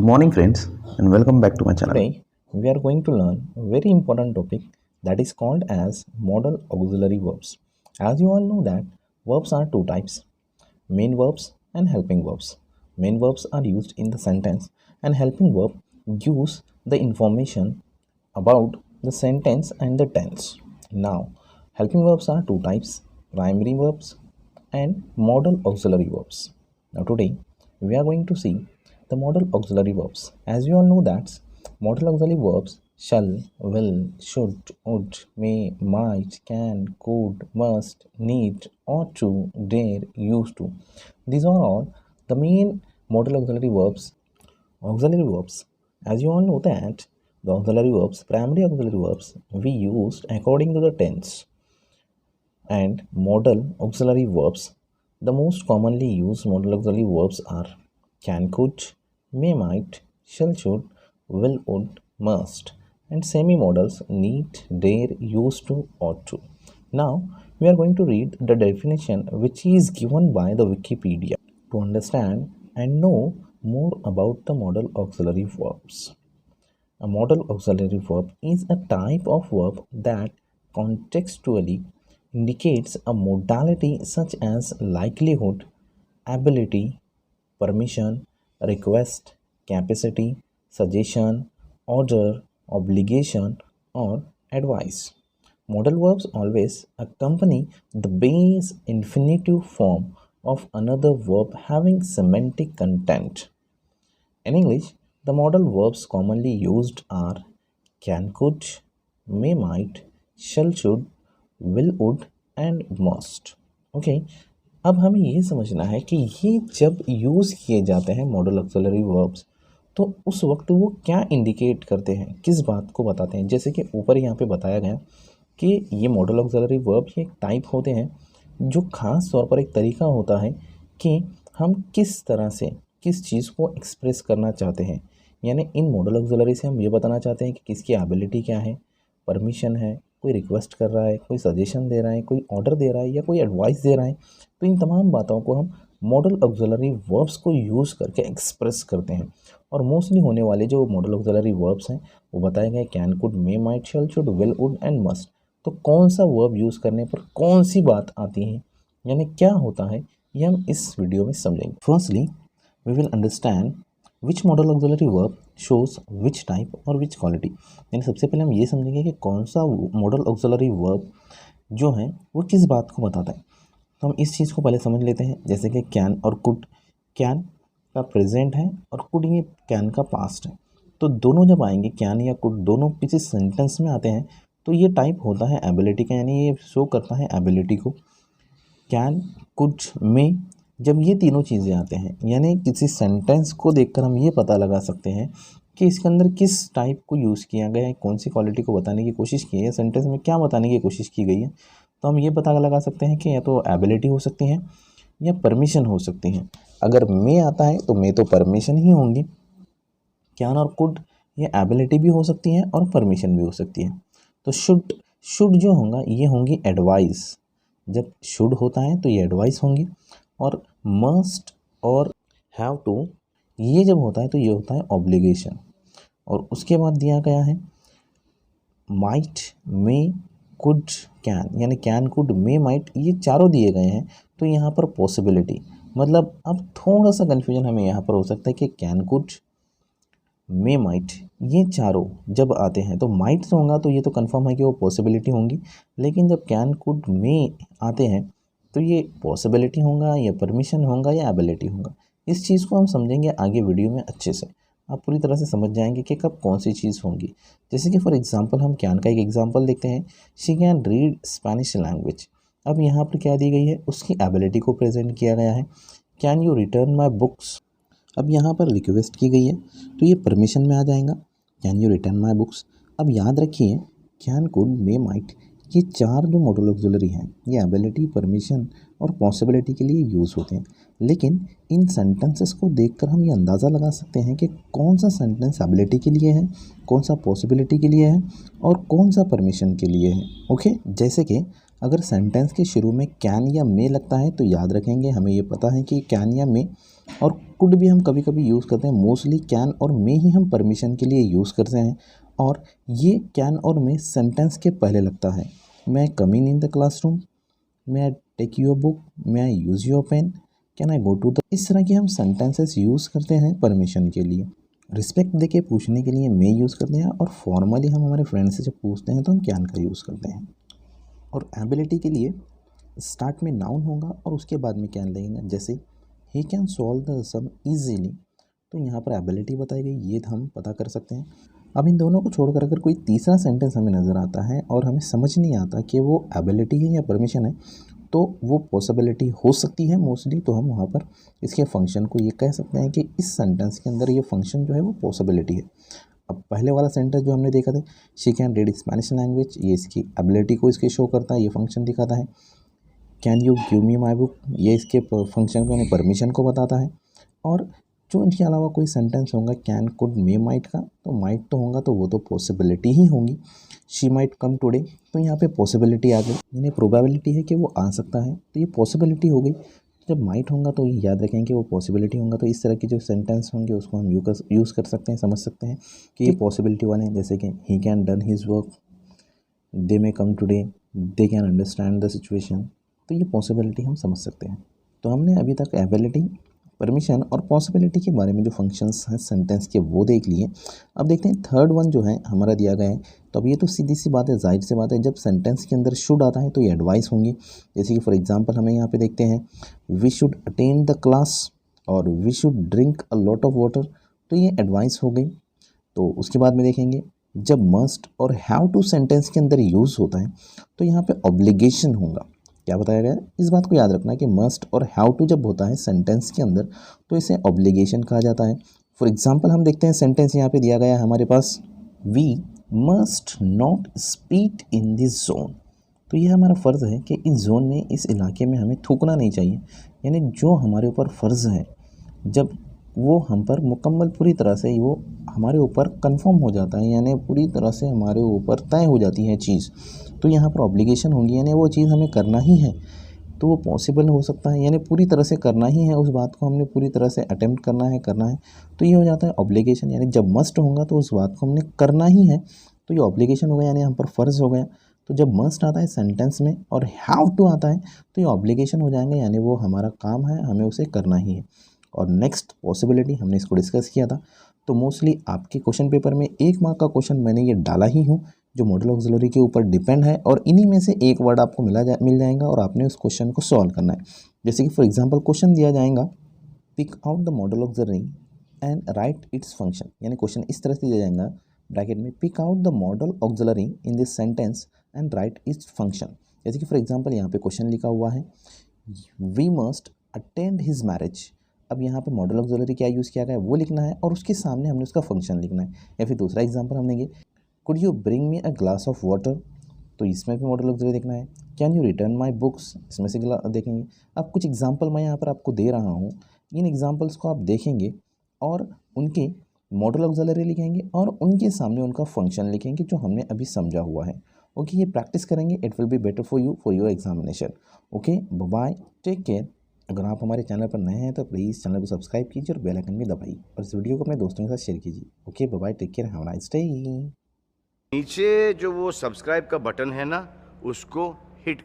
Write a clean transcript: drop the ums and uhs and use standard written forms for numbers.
Good morning friends and welcome back to my channel. Today we are going to learn a very important topic that is called as modal auxiliary verbs. As you all know that verbs are two types, main verbs and helping verbs. Main verbs are used in the sentence and helping verb gives the information about the sentence and the tense. Now, helping verbs are two types, primary verbs and modal auxiliary verbs. Now today we are going to see the modal auxiliary verbs. As you all know that modal auxiliary verbs shall, will, should, would, may, might, can, could, must, need, ought to, dare, used to. These are all the main modal auxiliary verbs. Auxiliary verbs. As you all know that the auxiliary verbs, primary auxiliary verbs, we used according to the tense. And modal auxiliary verbs. The most commonly used modal auxiliary verbs are can, could, may, might, shall, should, will, would, must, and semi-modals need, dare, used to, ought to. Now we are going to read the definition which is given by the Wikipedia to understand and know more about the modal auxiliary verbs. A modal auxiliary verb is a type of verb that contextually indicates a modality such as likelihood, ability, permission, request, capacity, suggestion, order, obligation, or advice. Modal verbs always accompany the base infinitive form of another verb having semantic content. In English, the modal verbs commonly used are can, could, may, might, shall, should, will, would and must. Okay, अब हमें ये समझना है कि ये जब use किए जाते हैं मॉडल ऑक्सिलरी वर्ब्स तो उस वक्त वो क्या इंडिकेट करते हैं, किस बात को बताते हैं। जैसे कि ऊपर यहाँ पे बताया गया कि ये मॉडल ऑक्सिलरी वर्ब ये एक टाइप होते हैं जो ख़ास तौर पर एक तरीका होता है कि हम किस तरह से किस चीज़ को एक्सप्रेस करना चाहते हैं। यानी इन मॉडल ऑक्सिलरी से हम ये बताना चाहते हैं कि किसकी एबिलिटी क्या है, परमिशन है, कोई रिक्वेस्ट कर रहा है, कोई सजेशन दे रहा है, कोई ऑर्डर दे रहा है या कोई एडवाइस दे रहा है। तो इन तमाम बातों को हम मॉडल ऑक्सिलरी वर्ब्स को यूज़ करके एक्सप्रेस करते हैं। और मोस्टली होने वाले जो मॉडल ऑक्सिलरी वर्ब्स हैं वो बताए गए can, could, may, might, shall, should, will, would and must. तो कौन सा वर्ब यूज़ करने पर कौन सी बात आती है, यानी क्या होता है, ये हम इस वीडियो में समझेंगे। Firstly we will understand which modal auxiliary verb shows which type और which quality। यानी सबसे पहले हम ये समझेंगे कि कौन सा मॉडल ऑक्सिलरी वर्ब जो है वो किस बात को बताता है। तो हम इस चीज़ को पहले समझ लेते हैं। जैसे कि कैन और कुड, कैन का प्रेजेंट है और कुड ये कैन का पास्ट है। तो दोनों जब आएंगे कैन या कुड दोनों किसी सेंटेंस में आते हैं तो ये टाइप होता है एबिलिटी का, यानी ये शो करता है एबिलिटी को। कैन, कुड, में जब ये तीनों चीज़ें आते हैं यानी किसी सेंटेंस को देखकर हम ये पता लगा सकते हैं कि इसके अंदर किस टाइप को यूज़ किया गया है, कौन सी क्वालिटी को बताने की कोशिश की है, सेंटेंस में क्या बताने की कोशिश की गई है। तो हम ये पता लगा सकते हैं कि या तो एबिलिटी हो सकती है या परमिशन हो सकती है। अगर मे आता है तो मे तो परमिशन ही होंगी। कैन और कुड ये एबिलिटी भी हो सकती है और परमिशन भी हो सकती है। तो शुड जो होगा ये होंगी एडवाइस। जब शुड होता है तो ये एडवाइस होंगी। और मस्ट और हैव टू ये जब होता है तो ये होता है ऑब्लिगेशन। और उसके बाद दिया गया है माइट, मे, कुड, कैन, यानी कैन, कुड, मे, माइट ये चारों दिए गए हैं। तो यहाँ पर पॉसिबिलिटी मतलब अब थोड़ा सा कन्फ्यूजन हमें यहाँ पर हो सकता है कि कैन, कुड, मे, माइट ये चारों जब आते हैं तो माइट से होगा तो ये तो कंफर्म है कि वो पॉसिबिलिटी होंगी। लेकिन जब कैन, कुड, मे आते हैं तो ये पॉसिबिलिटी होगा या परमिशन होगा या एबिलिटी होगा। इस चीज़ को हम समझेंगे आगे वीडियो में अच्छे से, आप पूरी तरह से समझ जाएंगे कि कब कौन सी चीज़ होंगी। जैसे कि फॉर एग्जांपल हम कैन का एक एग्जांपल देखते हैं, she can read Spanish language. अब यहाँ पर क्या दी गई है, उसकी एबिलिटी को प्रेजेंट किया गया है। Can you return my books, अब यहाँ पर रिक्वेस्ट की गई है तो ये परमिशन में आ जाएगा, can you return my books. अब याद रखिए कैन, कुड, मे, माइट ये चार जो मॉडल ऑक्सिलरी हैं ये एबिलिटी, परमिशन और पॉसिबिलिटी के लिए यूज़ होते हैं। लेकिन इन सेंटेंसेस को देखकर हम ये अंदाज़ा लगा सकते हैं कि कौन सा सेंटेंस एबिलिटी के लिए है, कौन सा पॉसिबिलिटी के लिए है और कौन सा परमिशन के लिए है। ओके, जैसे कि अगर सेंटेंस के शुरू में कैन या मे लगता है तो याद रखेंगे हमें ये पता है कि कैन या मे और कुड भी हम कभी कभी यूज़ करते हैं। मोस्टली कैन और मे ही हम परमिशन के लिए यूज़ करते हैं, और ये कैन और मे सेंटेंस के पहले लगता है। May I come in the classroom, may I take your book, may I use your pen, can I go to the. इस तरह के हम सेंटेंसेस यूज़ करते हैं परमिशन के लिए। रिस्पेक्ट देके पूछने के लिए मे यूज़ करते हैं, और फॉर्मली हम हमारे फ्रेंड से जब पूछते हैं तो हम कैन का यूज़ करते हैं। और एबिलिटी के लिए स्टार्ट में नाउन होगा और उसके बाद में कैन लगेगा। जैसे ही can solve the sum easily, तो यहाँ पर एबिलिटी बताई गई, ये हम पता कर सकते हैं। अब इन दोनों को छोड़कर अगर कोई तीसरा सेंटेंस हमें नज़र आता है और हमें समझ नहीं आता कि वो एबिलिटी है या परमिशन है, तो वो पॉसिबिलिटी हो सकती है मोस्टली। तो हम वहाँ पर इसके फंक्शन को ये कह सकते हैं कि इस सेंटेंस के अंदर ये फंक्शन जो है वो पॉसिबिलिटी है। अब पहले वाला सेंटेंस जो हमने देखा था, she can read Spanish language, ये इसकी एबिलिटी को इसके शो करता है, ये फंक्शन दिखाता है। Can you give me my book, ये इसके फंक्शन को यानी परमिशन को बताता है। और जो इनके अलावा कोई सेंटेंस होगा कैन कुड मे माइट का, तो माइट तो होगा तो वो तो पॉसिबिलिटी ही होंगी। शी माइट कम टुडे, तो यहाँ पे पॉसिबिलिटी आ गई, यानी प्रोबेबिलिटी है कि वो आ सकता है, तो ये पॉसिबिलिटी हो गई। जब माइट होगा तो ये याद रखें कि वो पॉसिबिलिटी होगा। तो इस तरह के जो सेंटेंस होंगे उसको हम यूज़ कर सकते हैं, समझ सकते हैं कि ये पॉसिबिलिटी वाले हैं। जैसे कि he can done his work, they may come today, they can understand the situation, तो ये पॉसिबिलिटी हम समझ सकते हैं। तो हमने अभी तक एबिलिटी, परमिशन और पॉसिबिलिटी के बारे में जो फंक्शंस हैं सेंटेंस के वो देख लिए। अब देखते हैं थर्ड वन जो है हमारा दिया गया है। तो अब ये तो सीधी सी बात है, जाहिर सी बात है, जब सेंटेंस के अंदर शुड आता है तो ये एडवाइस होंगी। जैसे कि फॉर एग्जांपल हमें यहाँ पे देखते हैं we should attend the class और we should drink a lot of water, तो ये एडवाइस हो गई। तो उसके बाद में देखेंगे जब मस्ट और हैव टू सेंटेंस के अंदर यूज़ होता है तो यहाँ पे ऑब्लिगेशन होगा। क्या बताया गया है, इस बात को याद रखना कि मस्ट और हैव टू जब होता है सेंटेंस के अंदर तो इसे ऑब्लिगेशन कहा जाता है। फॉर एग्जांपल हम देखते हैं सेंटेंस यहाँ पे दिया गया है हमारे पास, we must not speed in this zone, तो ये हमारा फ़र्ज़ है कि इस जोन में, इस इलाके में हमें थूकना नहीं चाहिए। यानी जो हमारे ऊपर फ़र्ज़ है जब वो हम पर मुकम्मल पूरी तरह से वो हमारे ऊपर कंफर्म हो जाता है, यानी पूरी तरह से हमारे ऊपर तय हो जाती है चीज़, तो यहाँ पर ऑब्लिगेशन होगी, यानी वो चीज़ हमें करना ही है। तो वो पॉसिबल हो सकता है, यानी पूरी तरह से करना ही है, उस बात को हमने पूरी तरह से अटेम्प्ट करना है, तो ये हो जाता है ऑब्लिगेशन। यानी जब मस्ट होगा तो उस बात को हमने करना ही है, तो ये ऑब्लिगेशन हो गया, यानी हम पर फ़र्ज़ हो गया। तो जब मस्ट आता है सेंटेंस में और हैव टू आता है तो ये ऑब्लिगेशन हो जाएंगे, यानी वो हमारा काम है, हमें उसे करना ही है। और नेक्स्ट पॉसिबिलिटी, हमने इसको डिस्कस किया था। तो मोस्टली आपके क्वेश्चन पेपर में 1 मार्क का क्वेश्चन मैंने ये डाला ही हूँ जो मॉडल ऑक्सिलरी के ऊपर डिपेंड है, और इन्हीं में से एक वर्ड आपको मिल जाएगा और आपने उस क्वेश्चन को सॉल्व करना है। जैसे कि फॉर एग्जांपल क्वेश्चन दिया जाएगा, pick out the modal auxiliary and write its function, यानी क्वेश्चन इस तरह से दिया जाएगा ब्रैकेट में, pick out the modal auxiliary in this sentence and write its function. जैसे कि फॉर एग्जांपल यहाँ पे क्वेश्चन लिखा हुआ है we must attend his marriage, अब यहाँ पे मॉडल ऑक्सिलरी क्या यूज़ किया गया है वो लिखना है और उसके सामने हमने उसका फंक्शन लिखना है। या फिर दूसरा एग्जांपल हम लेंगे, could you bring me a glass of water, तो इसमें भी मॉडल ऑक्सिलरी देखना है। Can you return my books, इसमें से देखेंगे। अब कुछ एग्जांपल मैं यहाँ पर आपको दे रहा हूँ, इन एग्जांपल्स को आप देखेंगे और उनके मॉडल ऑक्सिलरी लिखेंगे और उनके सामने उनका फंक्शन लिखेंगे जो हमने अभी समझा हुआ है। ओके, ये प्रैक्टिस करेंगे, it will be better for you for your examination. Okay, bye, take care. अगर आप हमारे चैनल पर नए हैं तो प्लीज़ चैनल को सब्सक्राइब कीजिए और बेल आइकन भी दबाइए और इस वीडियो को अपने दोस्तों के साथ शेयर कीजिए। Okay, bye, take care, have a nice day. नीचे जो वो सब्सक्राइब का बटन है ना, उसको